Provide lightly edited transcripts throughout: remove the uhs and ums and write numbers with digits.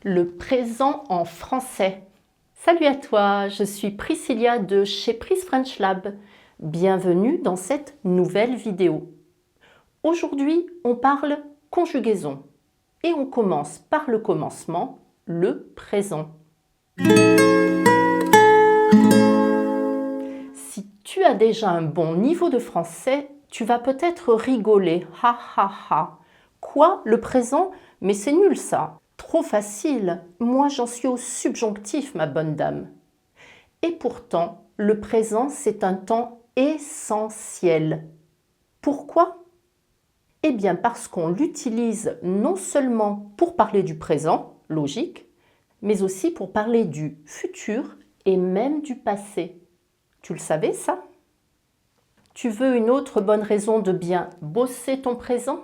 Le présent en français. Salut à toi, je suis Priscilla de chez Pris French Lab. Bienvenue dans cette nouvelle vidéo. Aujourd'hui, on parle conjugaison et on commence par le commencement, le présent. Si tu as déjà un bon niveau de français, tu vas peut-être rigoler. Ha ha ha. Quoi, le présent? Mais c'est nul ça. Trop facile. Moi, j'en suis au subjonctif, ma bonne dame. Et pourtant, le présent, c'est un temps essentiel. Pourquoi? Eh bien, parce qu'on l'utilise non seulement pour parler du présent, logique, mais aussi pour parler du futur et même du passé. Tu le savais, ça? Tu veux une autre bonne raison de bien bosser ton présent?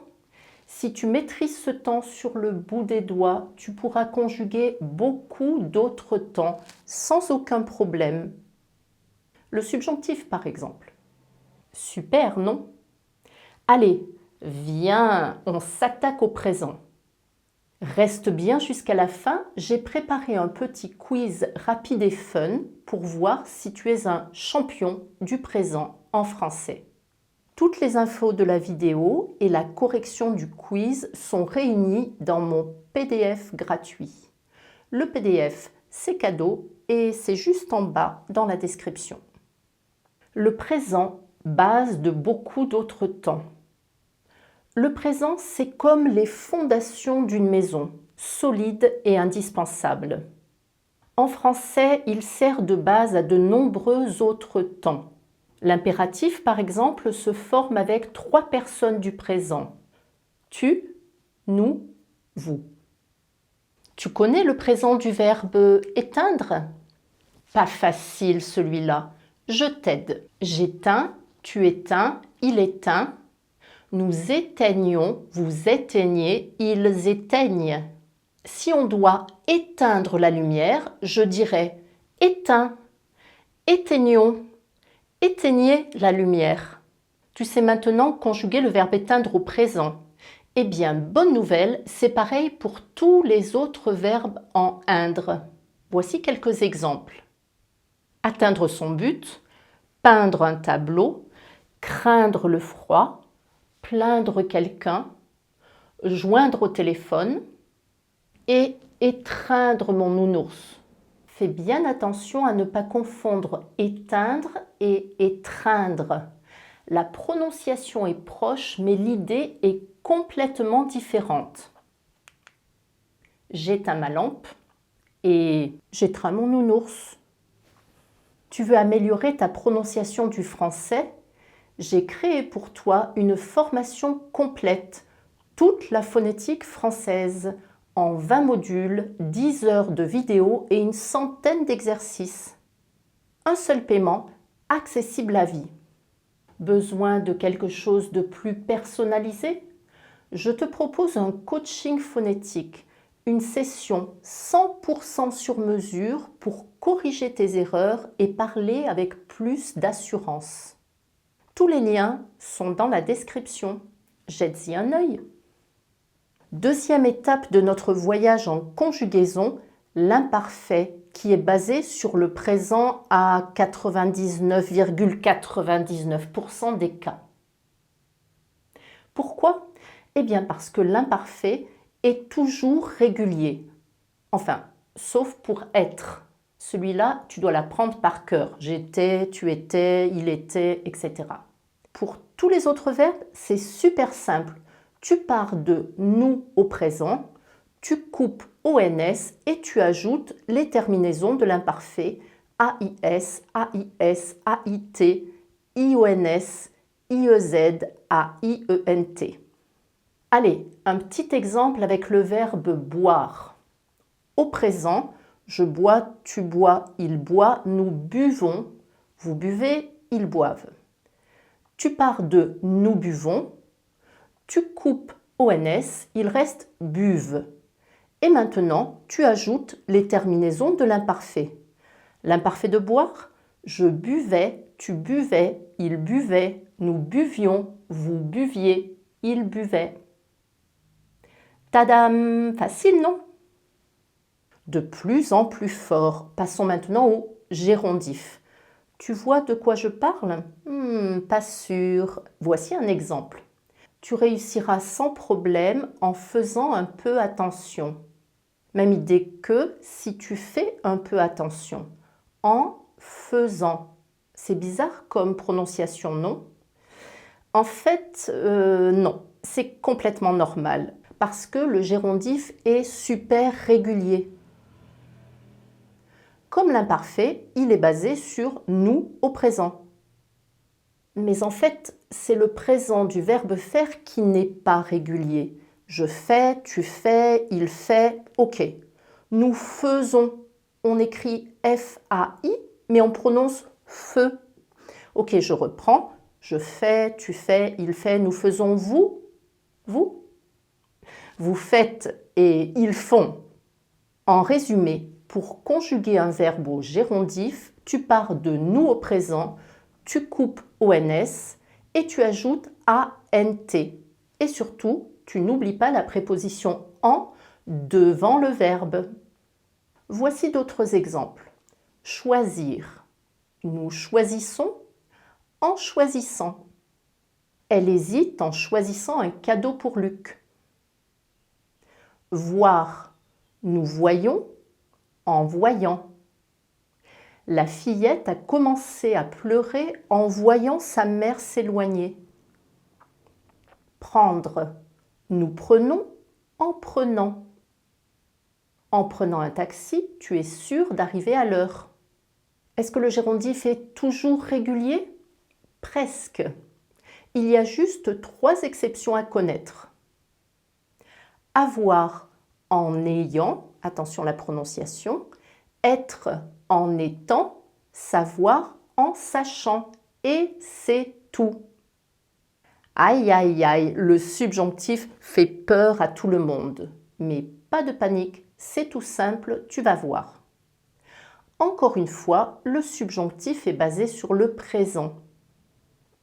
Si tu maîtrises ce temps sur le bout des doigts, tu pourras conjuguer beaucoup d'autres temps sans aucun problème. Le subjonctif, par exemple. Super, non? Allez, viens, on s'attaque au présent. Reste bien jusqu'à la fin, j'ai préparé un petit quiz rapide et fun pour voir si tu es un champion du présent en français. Toutes les infos de la vidéo et la correction du quiz sont réunies dans mon PDF gratuit. Le PDF, c'est cadeau et c'est juste en bas dans la description. Le présent, base de beaucoup d'autres temps. Le présent, c'est comme les fondations d'une maison, solide et indispensable. En français, il sert de base à de nombreux autres temps. L'impératif, par exemple, se forme avec 3 personnes du présent. Tu, nous, vous. Tu connais le présent du verbe éteindre? Pas facile celui-là. Je t'aide. J'éteins, tu éteins, il éteint. Nous éteignons, vous éteignez, ils éteignent. Si on doit éteindre la lumière, je dirais éteins, éteignons. Éteignez la lumière. Tu sais maintenant conjuguer le verbe éteindre au présent. Eh bien, bonne nouvelle, c'est pareil pour tous les autres verbes en indre. Voici quelques exemples. Atteindre son but, peindre un tableau, craindre le froid, plaindre quelqu'un, joindre au téléphone et étreindre mon nounours. Fais bien attention à ne pas confondre éteindre et étreindre. La prononciation est proche, mais l'idée est complètement différente. J'éteins ma lampe et j'étreins mon nounours. Tu veux améliorer ta prononciation du français? J'ai créé pour toi une formation complète, toute la phonétique française, en 20 modules, 10 heures de vidéos et une centaine d'exercices. Un seul paiement, accessible à vie. Besoin de quelque chose de plus personnalisé? Je te propose un coaching phonétique, une session 100% sur mesure pour corriger tes erreurs et parler avec plus d'assurance. Tous les liens sont dans la description. Jette-y un œil. Deuxième étape de notre voyage en conjugaison, l'imparfait, qui est basé sur le présent à 99,99% des cas. Pourquoi? Eh bien parce que l'imparfait est toujours régulier. Enfin, sauf pour être. Celui-là, tu dois l'apprendre par cœur. J'étais, tu étais, il était, etc. Pour tous les autres verbes, c'est super simple. Tu pars de nous au présent, tu coupes ONS et tu ajoutes les terminaisons de l'imparfait AIS, AIS, AIT, IONS, IEZ, AIENT. Allez, un petit exemple avec le verbe boire. Au présent, je bois, tu bois, il boit, nous buvons, vous buvez, ils boivent. Tu pars de nous buvons, tu coupes ONS, il reste buve. Et maintenant, tu ajoutes les terminaisons de l'imparfait. L'imparfait de boire, je buvais, tu buvais, il buvait, nous buvions, vous buviez, il buvait. Tadam! Facile, non? de plus en plus fort. Passons maintenant au gérondif. Tu vois de quoi je parle? Pas sûr. Voici un exemple. Tu réussiras sans problème en faisant un peu attention. Même idée que si tu fais un peu attention. En faisant. C'est bizarre comme prononciation, non? En fait, non. C'est complètement normal. Parce que le gérondif est super régulier. Comme l'imparfait, il est basé sur nous au présent. Mais en fait, c'est le présent du verbe faire qui n'est pas régulier. Je fais, tu fais, il fait, ok. Nous faisons, on écrit F-A-I, mais on prononce feu. Ok, je reprends. Je fais, tu fais, il fait, nous faisons, vous. Vous. Vous faites et ils font. En résumé, pour conjuguer un verbe au gérondif, tu pars de nous au présent, tu coupes ONS et tu ajoutes ANT. Et surtout, tu n'oublies pas la préposition en devant le verbe. Voici d'autres exemples. Choisir. Nous choisissons en choisissant. Elle hésite en choisissant un cadeau pour Luc. Voir. Nous voyons en voyant. La fillette a commencé à pleurer en voyant sa mère s'éloigner. Prendre. Nous prenons en prenant. En prenant un taxi, tu es sûr d'arriver à l'heure. Est-ce que le gérondif est toujours régulier? Presque. Il y a juste 3 exceptions à connaître. Avoir en ayant, attention à la prononciation, être en étant, savoir en sachant, et c'est tout. Aïe aïe aïe, le subjonctif fait peur à tout le monde. Mais pas de panique, c'est tout simple, tu vas voir. Encore une fois, le subjonctif est basé sur le présent.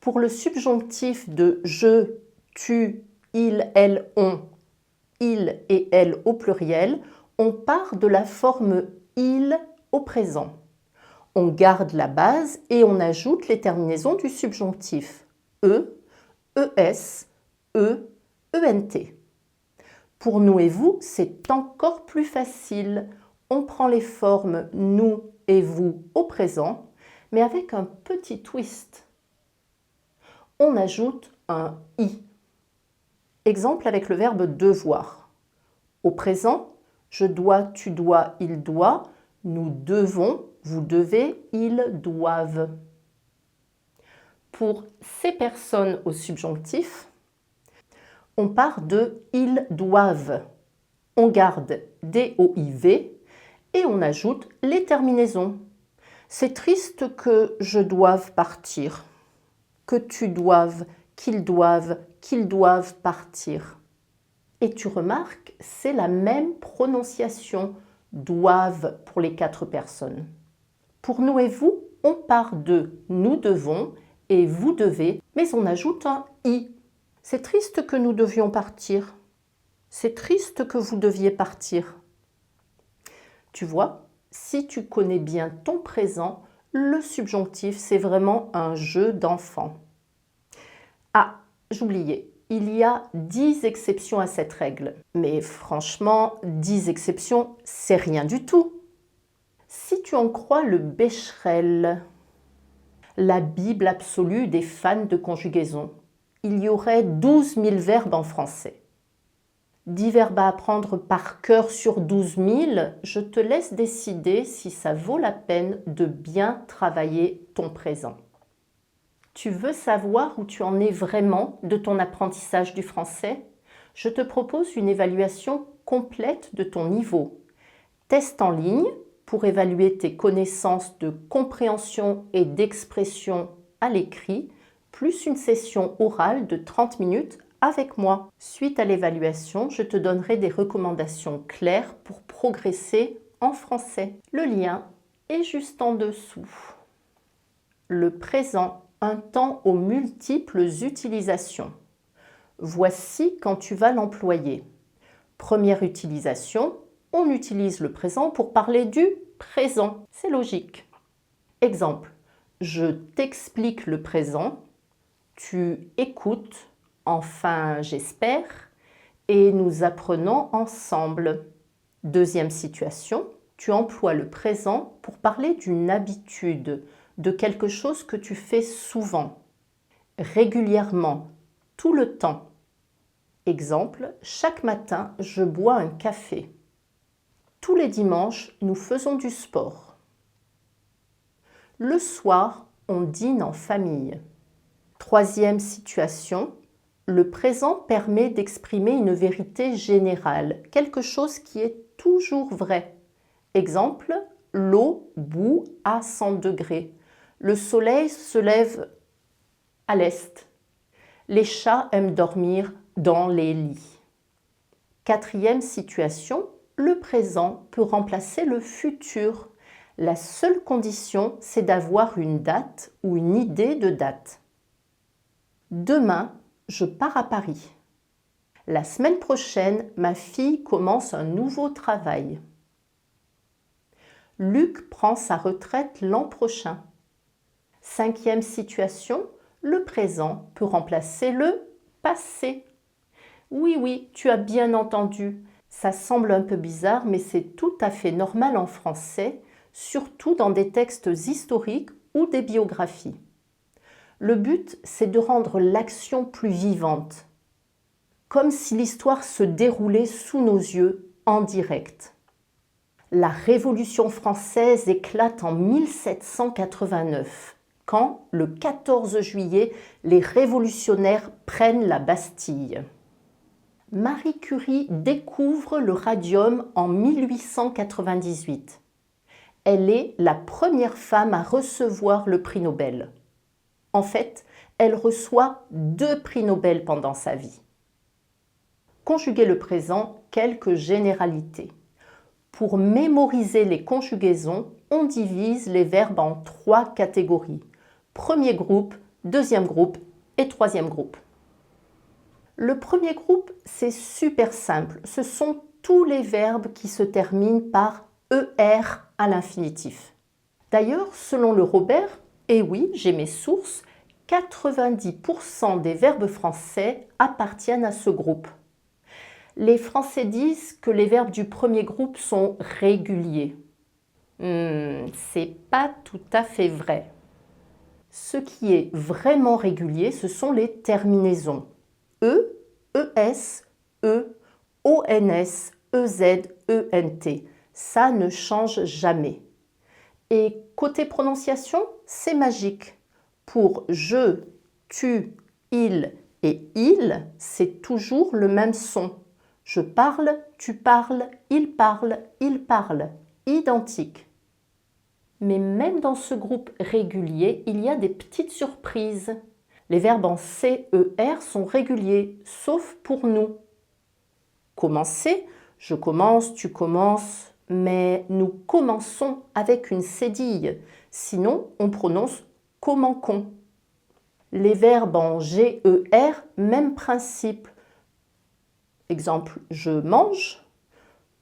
Pour le subjonctif de je, tu, il, elle, on, il et elle au pluriel, on part de la forme il au présent. On garde la base et on ajoute les terminaisons du subjonctif e, es, ent. Pour nous et vous, c'est encore plus facile. On prend les formes nous et vous au présent, mais avec un petit twist. On ajoute un i. Exemple avec le verbe devoir. Au présent, je dois, tu dois, il doit, nous devons, vous devez, ils doivent. Pour ces personnes au subjonctif, on part de ils doivent. On garde DOIV et on ajoute les terminaisons. C'est triste que je doive partir, que tu doives, qu'ils doivent partir. Et tu remarques, c'est la même prononciation, doivent pour les 4 personnes. Pour nous et vous, on part de nous devons et vous devez, mais on ajoute un i. C'est triste que nous devions partir. C'est triste que vous deviez partir. Tu vois, si tu connais bien ton présent, le subjonctif, c'est vraiment un jeu d'enfant. Ah, j'oubliais. Il y a 10 exceptions à cette règle. Mais franchement, 10 exceptions, c'est rien du tout. Si tu en crois le Becherel, la Bible absolue des fans de conjugaison, il y aurait 12 000 verbes en français. 10 verbes à apprendre par cœur sur 12 000, je te laisse décider si ça vaut la peine de bien travailler ton présent. Tu veux savoir où tu en es vraiment de ton apprentissage du français? Je te propose une évaluation complète de ton niveau. Test en ligne pour évaluer tes connaissances de compréhension et d'expression à l'écrit, plus une session orale de 30 minutes avec moi. Suite à l'évaluation, je te donnerai des recommandations claires pour progresser en français. Le lien est juste en dessous. Le présent, un temps aux multiples utilisations. Voici quand tu vas l'employer. Première utilisation, on utilise le présent pour parler du présent. C'est logique. Exemple, je t'explique le présent, tu écoutes, enfin j'espère, et nous apprenons ensemble. Deuxième situation, tu emploies le présent pour parler d'une habitude, de quelque chose que tu fais souvent, régulièrement, tout le temps. Exemple, chaque matin, je bois un café. Tous les dimanches, nous faisons du sport. Le soir, on dîne en famille. Troisième situation, le présent permet d'exprimer une vérité générale, quelque chose qui est toujours vrai. Exemple, l'eau bout à 100 degrés. Le soleil se lève à l'est. Les chats aiment dormir dans les lits. Quatrième situation, le présent peut remplacer le futur. La seule condition, c'est d'avoir une date ou une idée de date. Demain, je pars à Paris. La semaine prochaine, ma fille commence un nouveau travail. Luc prend sa retraite l'an prochain. Cinquième situation, le présent peut remplacer le passé. Oui, tu as bien entendu. Ça semble un peu bizarre, mais c'est tout à fait normal en français, surtout dans des textes historiques ou des biographies. Le but, c'est de rendre l'action plus vivante, comme si l'histoire se déroulait sous nos yeux en direct. La Révolution française éclate en 1789, quand, le 14 juillet, les révolutionnaires prennent la Bastille. Marie Curie découvre le radium en 1898. Elle est la première femme à recevoir le prix Nobel. En fait, elle reçoit 2 prix Nobel pendant sa vie. Conjuguer le présent, quelques généralités. Pour mémoriser les conjugaisons, on divise les verbes en 3 catégories. Premier groupe, deuxième groupe et troisième groupe. Le premier groupe, c'est super simple. Ce sont tous les verbes qui se terminent par ER à l'infinitif. D'ailleurs, selon le Robert, et oui, j'ai mes sources, 90% des verbes français appartiennent à ce groupe. Les Français disent que les verbes du premier groupe sont réguliers. C'est pas tout à fait vrai. Ce qui est vraiment régulier, ce sont les terminaisons. E, ES, E, ONS, EZ, ENT. Ça ne change jamais. Et côté prononciation, c'est magique. Pour je, tu, il et il, c'est toujours le même son. Je parle, tu parles, il parle, identique. Mais même dans ce groupe régulier, il y a des petites surprises. Les verbes en CER sont réguliers, sauf pour nous. Commencer, je commence, tu commences, mais nous commençons avec une cédille. Sinon, on prononce commencons. Les verbes en GER, même principe. Exemple, je mange,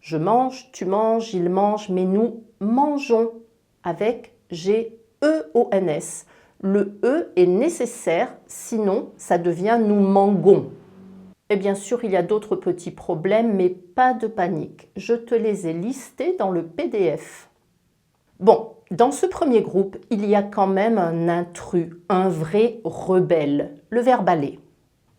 tu manges, il mange, mais nous mangeons avec GEONS. Le E est nécessaire, sinon ça devient nous mangons. Et bien sûr, il y a d'autres petits problèmes, mais pas de panique. Je te les ai listés dans le PDF. Bon, dans ce premier groupe, il y a quand même un intrus, un vrai rebelle, le verbe aller.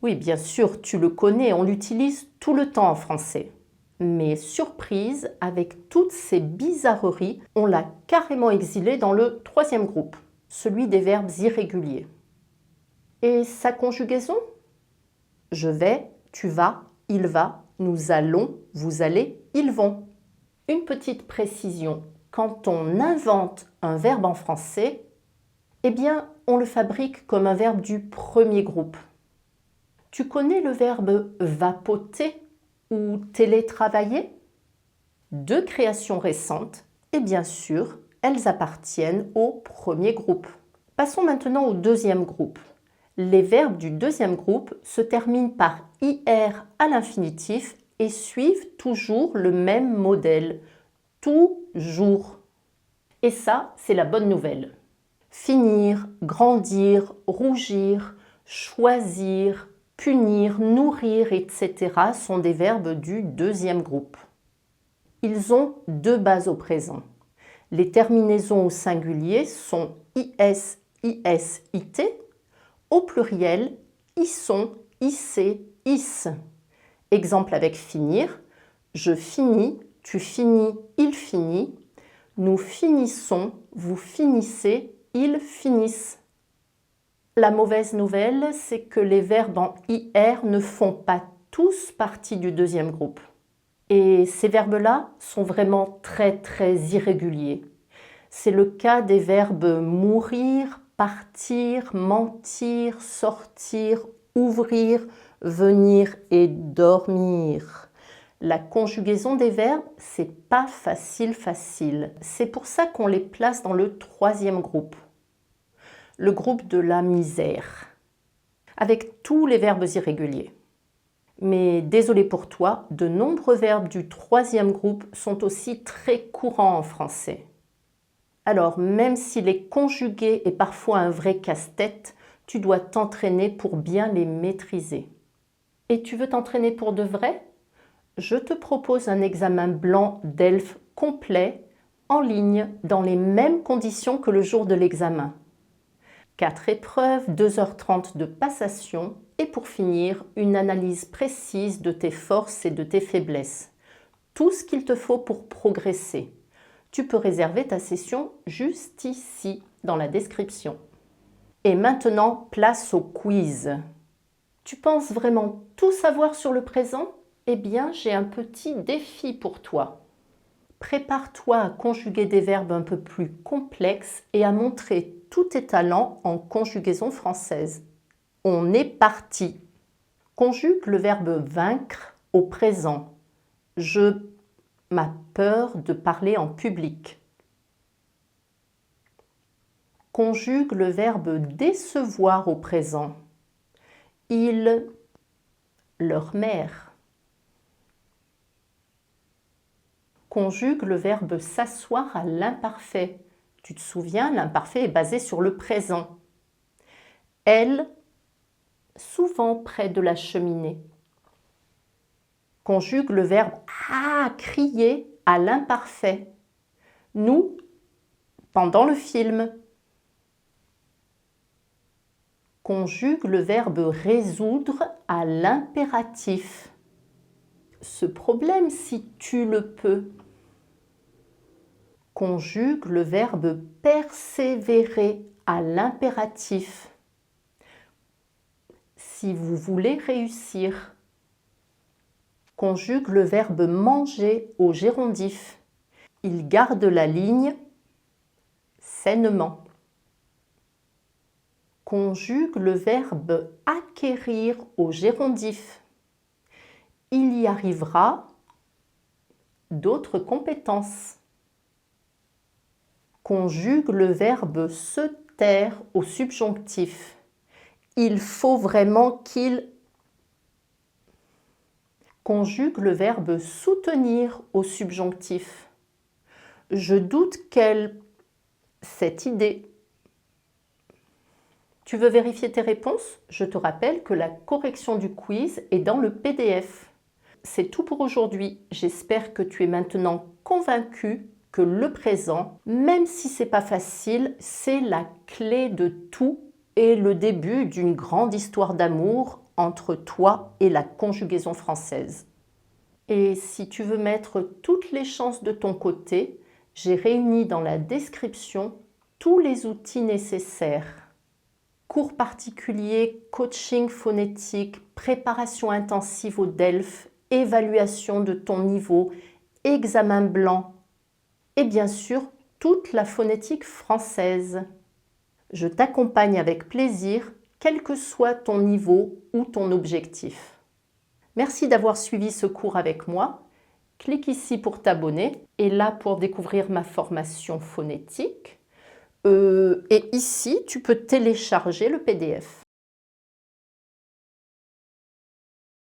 Oui, bien sûr, tu le connais, on l'utilise tout le temps en français. Mais surprise, avec toutes ces bizarreries, on l'a carrément exilé dans le troisième groupe, celui des verbes irréguliers. Et sa conjugaison ? Je vais, tu vas, il va, nous allons, vous allez, ils vont. Une petite précision, quand on invente un verbe en français, eh bien, on le fabrique comme un verbe du premier groupe. Tu connais le verbe vapoter ou télétravailler ? 2 créations récentes et bien sûr, elles appartiennent au premier groupe. Passons maintenant au deuxième groupe. Les verbes du deuxième groupe se terminent par IR à l'infinitif et suivent toujours le même modèle. Toujours. Et ça, c'est la bonne nouvelle. Finir, grandir, rougir, choisir, punir, nourrir, etc. sont des verbes du deuxième groupe. Ils ont deux bases au présent. Les terminaisons au singulier sont is, is, it. Au pluriel, isson, issé, is. Exemple avec finir. Je finis, tu finis, il finit. Nous finissons, vous finissez, ils finissent. La mauvaise nouvelle, c'est que les verbes en IR ne font pas tous partie du deuxième groupe. Et ces verbes-là sont vraiment très irréguliers. C'est le cas des verbes mourir, partir, mentir, sortir, ouvrir, venir et dormir. La conjugaison des verbes, c'est pas facile. C'est pour ça qu'on les place dans le troisième groupe, le groupe de la misère, avec tous les verbes irréguliers. Mais désolé pour toi, de nombreux verbes du troisième groupe sont aussi très courants en français. Alors, même si les conjuguer est parfois un vrai casse-tête, tu dois t'entraîner pour bien les maîtriser. Et tu veux t'entraîner pour de vrai? Je te propose un examen blanc DELF complet, en ligne, dans les mêmes conditions que le jour de l'examen. 4 épreuves, 2h30 de passation et pour finir, une analyse précise de tes forces et de tes faiblesses. Tout ce qu'il te faut pour progresser. Tu peux réserver ta session juste ici, dans la description. Et maintenant, place au quiz. Tu penses vraiment tout savoir sur le présent? Eh bien, j'ai un petit défi pour toi. Prépare-toi à conjuguer des verbes un peu plus complexes et à montrer tous tes talents en conjugaison française. On est parti. Conjugue le verbe vaincre au présent. Ma peur de parler en public. Conjugue le verbe décevoir au présent. Ils, leur mère. Conjugue le verbe s'asseoir à l'imparfait. Tu te souviens, l'imparfait est basé sur le présent. Elle, souvent près de la cheminée. Conjugue le verbe crier à l'imparfait. Nous, pendant le film. Conjugue le verbe résoudre à l'impératif. Ce problème si tu le peux. Conjugue le verbe persévérer à l'impératif. Si vous voulez réussir. Conjugue le verbe manger au gérondif. Il garde la ligne sainement. Conjugue le verbe acquérir au gérondif. Il y arrivera d'autres compétences. Conjugue le verbe se taire au subjonctif. Il faut vraiment qu'il. Conjugue le verbe soutenir au subjonctif. Je doute qu'elle. Cette idée. Tu veux vérifier tes réponses? Je te rappelle que la correction du quiz est dans le PDF. C'est tout pour aujourd'hui. J'espère que tu es maintenant convaincu que le présent, même si c'est pas facile, c'est la clé de tout et le début d'une grande histoire d'amour entre toi et la conjugaison française. Et si tu veux mettre toutes les chances de ton côté, j'ai réuni dans la description tous les outils nécessaires. Cours particuliers, coaching phonétique, préparation intensive au DELF, évaluation de ton niveau, examen blanc et bien sûr toute la phonétique française. Je t'accompagne avec plaisir, quel que soit ton niveau ou ton objectif. Merci d'avoir suivi ce cours avec moi. Clique ici pour t'abonner et là pour découvrir ma formation phonétique. Et ici, tu peux télécharger le PDF.